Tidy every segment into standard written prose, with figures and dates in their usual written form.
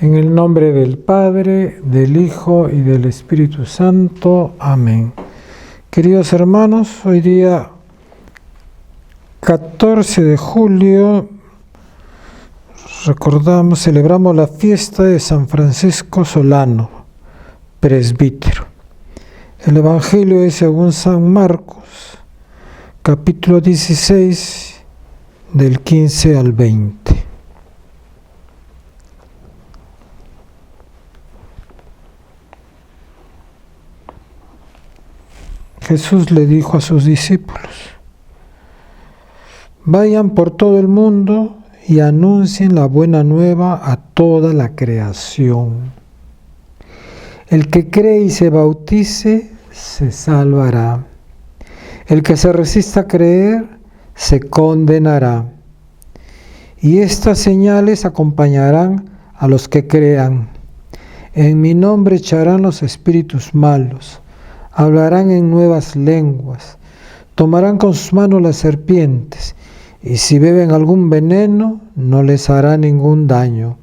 En el nombre del Padre, del Hijo y del Espíritu Santo. Amén. Queridos hermanos, hoy día 14 de julio celebramos la fiesta de San Francisco Solano, presbítero. El Evangelio es según San Marcos, capítulo 16, del 15 al 20. Jesús le dijo a sus discípulos: vayan por todo el mundo y anuncien la buena nueva a toda la creación. El que cree y se bautice se salvará. El que se resista a creer se condenará. Y estas señales acompañarán a los que crean. En mi nombre echarán los espíritus malos. Hablarán en nuevas lenguas, tomarán con sus manos las serpientes, y si beben algún veneno, no les hará ningún daño.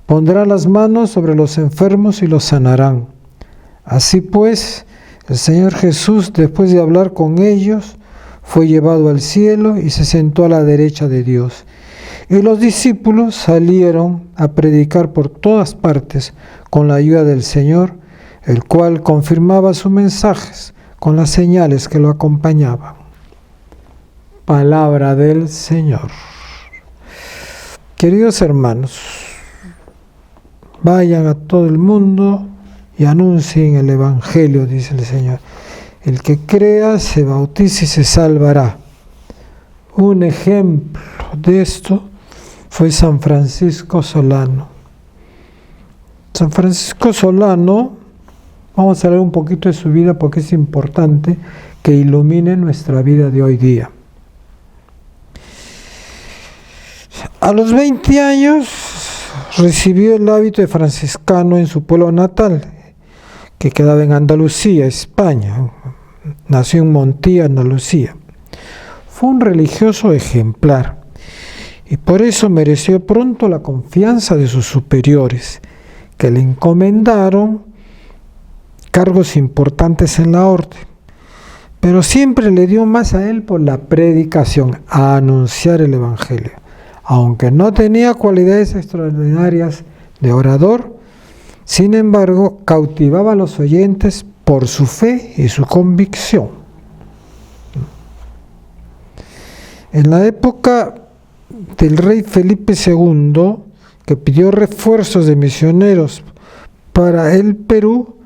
Pondrán las manos sobre los enfermos y los sanarán. Así pues, el Señor Jesús, después de hablar con ellos, fue llevado al cielo y se sentó a la derecha de Dios. Y los discípulos salieron a predicar por todas partes con la ayuda del Señor, el cual confirmaba sus mensajes con las señales que lo acompañaban. Palabra del Señor. Queridos hermanos, vayan a todo el mundo y anuncien el Evangelio, dice el Señor. El que crea, se bautice y se salvará. Un ejemplo de esto fue San Francisco Solano. San Francisco Solano, vamos a leer un poquito de su vida porque es importante que ilumine nuestra vida de hoy día. A los 20 años recibió el hábito de franciscano en su pueblo natal, que quedaba en Andalucía, España. Nació en Montilla, Andalucía. Fue un religioso ejemplar y por eso mereció pronto la confianza de sus superiores, que le encomendaron cargos importantes en la orden, pero siempre le dio más a él por la predicación, a anunciar el Evangelio. Aunque no tenía cualidades extraordinarias de orador, sin embargo, cautivaba a los oyentes por su fe y su convicción. En la época del rey Felipe II, que pidió refuerzos de misioneros para el Perú,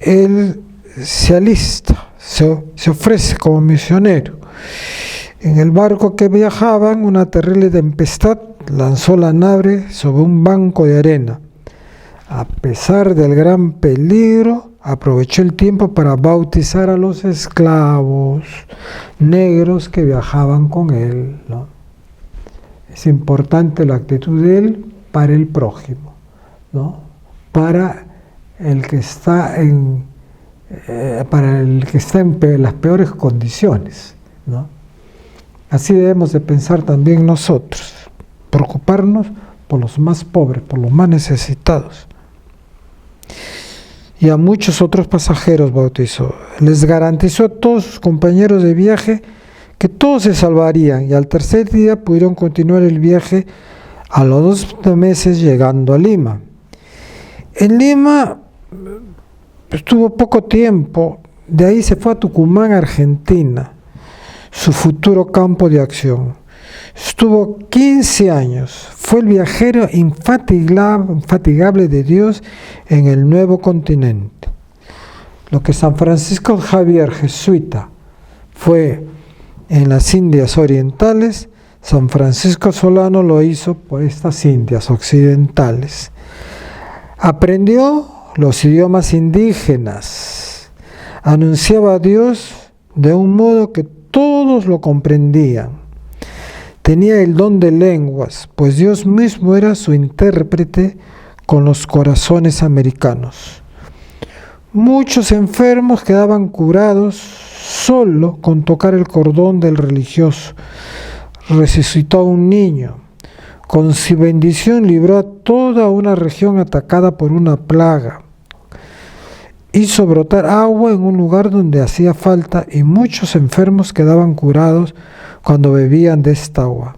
él se alista, se ofrece como misionero. En el barco que viajaban, una terrible tempestad lanzó la nave sobre un banco de arena. A pesar del gran peligro, aprovechó el tiempo para bautizar a los esclavos negros que viajaban con él, ¿no? Es importante la actitud de él para el prójimo, ¿no? Para el que está en las peores condiciones, ¿no? Así debemos de pensar también nosotros, preocuparnos por los más pobres, por los más necesitados. Y a muchos otros pasajeros bautizó. Les garantizó a todos sus compañeros de viaje que todos se salvarían, y al tercer día pudieron continuar el viaje a los 2 meses llegando a Lima. En Lima estuvo poco tiempo, de ahí se fue a Tucumán, Argentina, su futuro campo de acción. Estuvo 15 años, fue el viajero infatigable de Dios en el nuevo continente. Lo que San Francisco Javier, jesuita, fue en las Indias orientales, San Francisco Solano lo hizo por estas Indias occidentales. Aprendió los idiomas indígenas, anunciaba a Dios de un modo que todos lo comprendían. Tenía el don de lenguas, pues Dios mismo era su intérprete con los corazones americanos. Muchos enfermos quedaban curados solo con tocar el cordón del religioso. Resucitó a un niño. Con su bendición libró a toda una región atacada por una plaga. Hizo brotar agua en un lugar donde hacía falta y muchos enfermos quedaban curados cuando bebían de esta agua.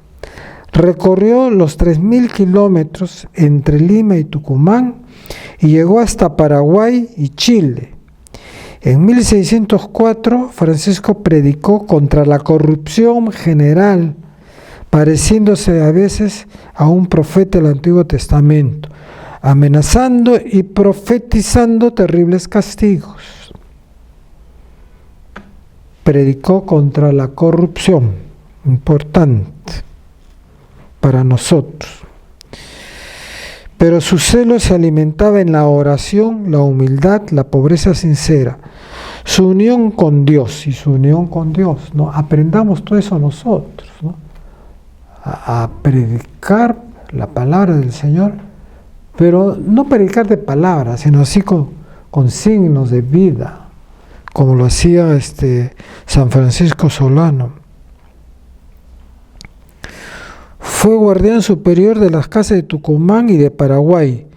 Recorrió los 3.000 kilómetros entre Lima y Tucumán y llegó hasta Paraguay y Chile. En 1604, Francisco predicó contra la corrupción general, pareciéndose a veces a un profeta del Antiguo Testamento, amenazando y profetizando terribles castigos. Predicó contra la corrupción, importante para nosotros. Pero su celo se alimentaba en la oración, la humildad, la pobreza sincera, su unión con Dios y su unión con Dios, ¿no? Aprendamos todo eso nosotros, ¿no? A predicar la palabra del Señor, pero no predicar de palabras, sino así con signos de vida, como lo hacía San Francisco Solano. Fue guardián superior de las casas de Tucumán y de Paraguay.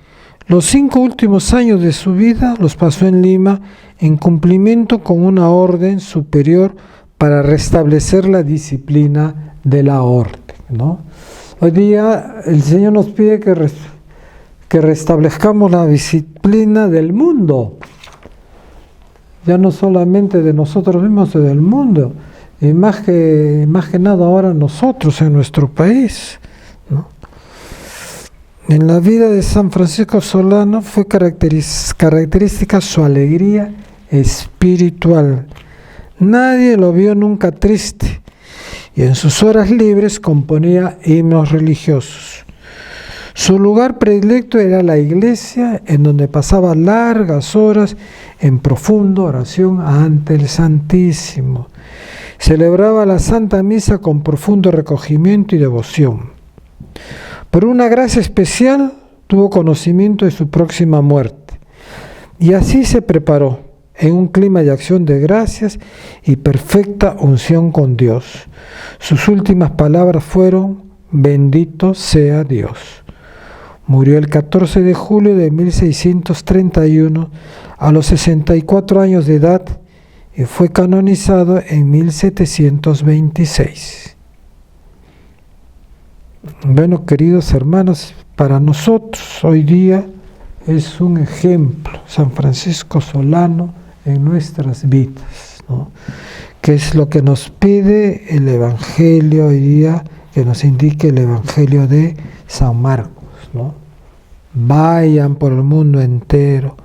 Los 5 últimos años de su vida los pasó en Lima en cumplimiento con una orden superior para restablecer la disciplina de la orden, ¿no? Hoy día el Señor nos pide que restablezcamos la disciplina del mundo, ya no solamente de nosotros mismos, sino del mundo. Y más que nada ahora nosotros en nuestro país, ¿no? En la vida de San Francisco Solano fue característica su alegría espiritual. Nadie lo vio nunca triste y en sus horas libres componía himnos religiosos. Su lugar predilecto era la iglesia, en donde pasaba largas horas en profunda oración ante el Santísimo. Celebraba la Santa Misa con profundo recogimiento y devoción. Por una gracia especial tuvo conocimiento de su próxima muerte y así se preparó en un clima de acción de gracias y perfecta unción con Dios. Sus últimas palabras fueron: bendito sea Dios. Murió el 14 de julio de 1631 a los 64 años de edad y fue canonizado en 1726. Bueno, queridos hermanos, para nosotros hoy día es un ejemplo San Francisco Solano en nuestras vidas, ¿no? Que es lo que nos pide el Evangelio hoy día, que nos indique el Evangelio de San Marcos, ¿no? Vayan por el mundo entero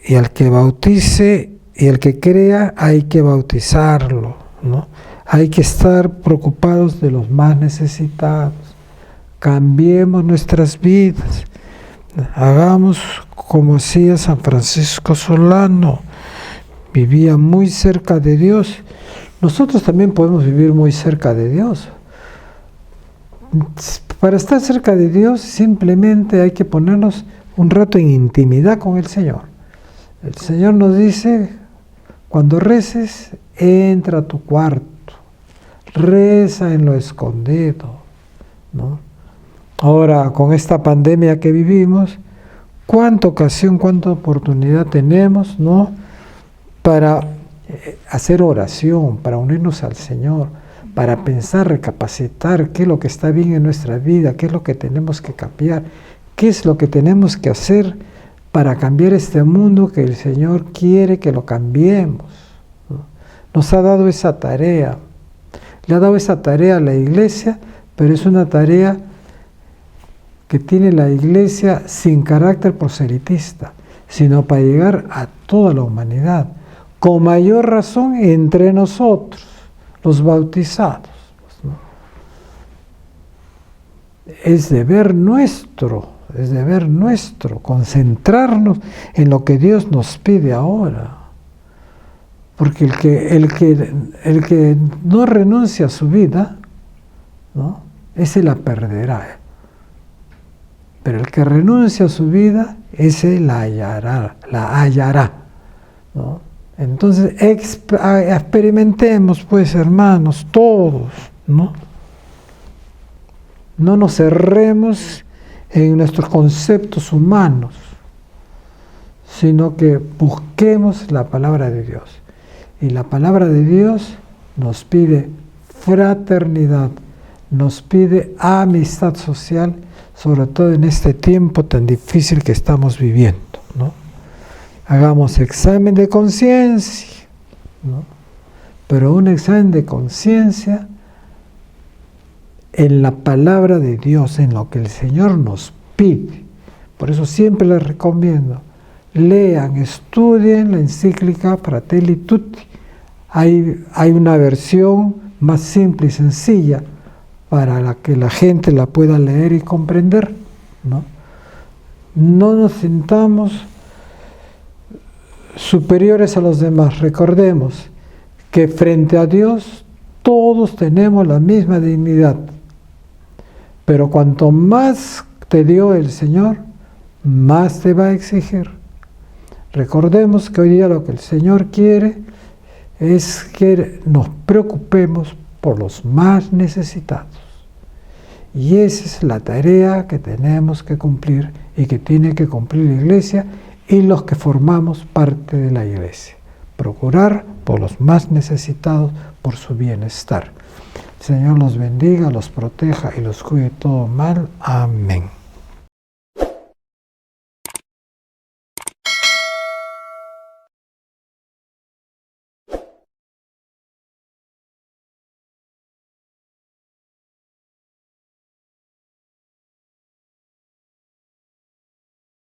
y al que bautice y el que crea hay que bautizarlo, ¿no? Hay que estar preocupados de los más necesitados. Cambiemos nuestras vidas. Hagamos como hacía San Francisco Solano. Vivía muy cerca de Dios. Nosotros también podemos vivir muy cerca de Dios. Para estar cerca de Dios simplemente hay que ponernos un rato en intimidad con el Señor. El Señor nos dice: cuando reces, entra a tu cuarto, reza en lo escondido, ¿no? Ahora, con esta pandemia que vivimos, cuánta ocasión, cuánta oportunidad tenemos, ¿no?, para hacer oración, para unirnos al Señor, para pensar, recapacitar qué es lo que está bien en nuestra vida, qué es lo que tenemos que cambiar, qué es lo que tenemos que hacer para cambiar este mundo que el Señor quiere que lo cambiemos, ¿no? Nos ha dado esa tarea, le ha dado esa tarea a la Iglesia, pero es una tarea que tiene la Iglesia sin carácter proselitista, sino para llegar a toda la humanidad, con mayor razón entre nosotros, los bautizados, ¿no? Es deber nuestro concentrarnos en lo que Dios nos pide ahora. Porque el que no renuncia a su vida, ¿no?, ese la perderá. Pero el que renuncia a su vida, ese la hallará, ¿no? Entonces experimentemos, pues, hermanos, todos, ¿no?, no nos cerremos en nuestros conceptos humanos, sino que busquemos la palabra de Dios. Y la palabra de Dios nos pide fraternidad, nos pide amistad social, sobre todo en este tiempo tan difícil que estamos viviendo, ¿no? Hagamos examen de conciencia, ¿no? Pero un examen de conciencia en la palabra de Dios, en lo que el Señor nos pide. Por eso siempre les recomiendo, lean, estudien la encíclica Fratelli Tutti. Hay una versión más simple y sencilla para la que la gente la pueda leer y comprender, ¿no? No nos sintamos superiores a los demás. Recordemos que frente a Dios todos tenemos la misma dignidad, pero cuanto más te dio el Señor, más te va a exigir. Recordemos que hoy día lo que el Señor quiere es que nos preocupemos por los más necesitados. Y esa es la tarea que tenemos que cumplir y que tiene que cumplir la Iglesia y los que formamos parte de la Iglesia. Procurar por los más necesitados, por su bienestar. El Señor los bendiga, los proteja y los cuide de todo mal. Amén.